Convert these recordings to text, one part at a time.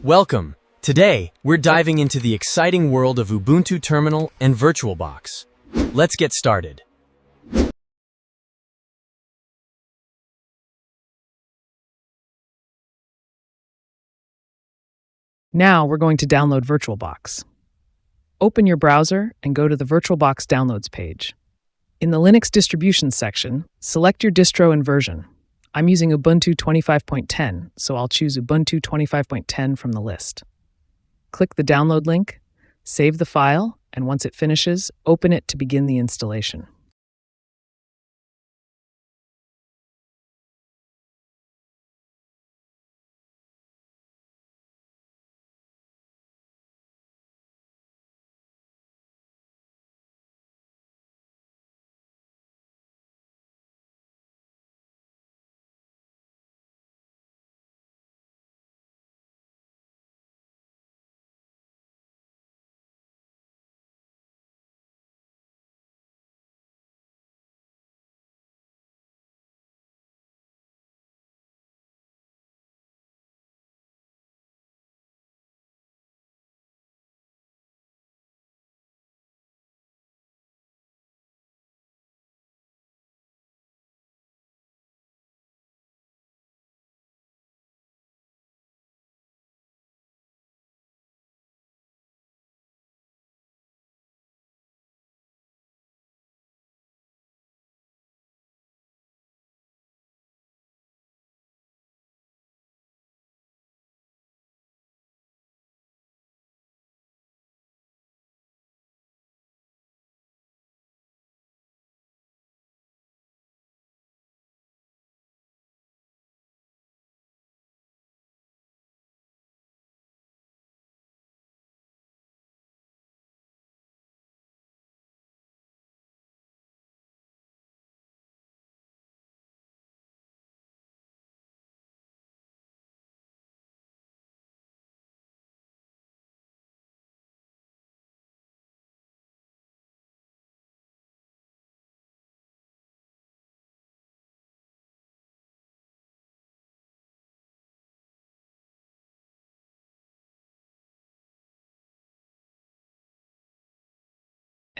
Welcome! Today, we're diving into the exciting world of Ubuntu Terminal and VirtualBox. Let's get started. Now we're going to download VirtualBox. Open your browser and go to the VirtualBox Downloads page. In the Linux distributions section, select your distro and version. I'm using Ubuntu 25.10, so I'll choose Ubuntu 25.10 from the list. Click the download link, save the file, and once it finishes, open it to begin the installation.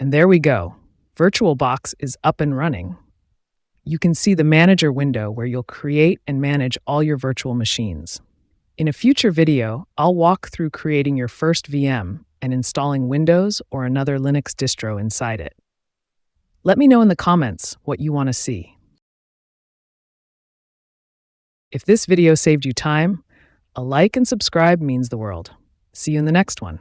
And there we go. VirtualBox is up and running. You can see the Manager window where you'll create and manage all your virtual machines. In a future video, I'll walk through creating your first VM and installing Windows or another Linux distro inside it. Let me know in the comments what you want to see. If this video saved you time, a like and subscribe means the world. See you in the next one.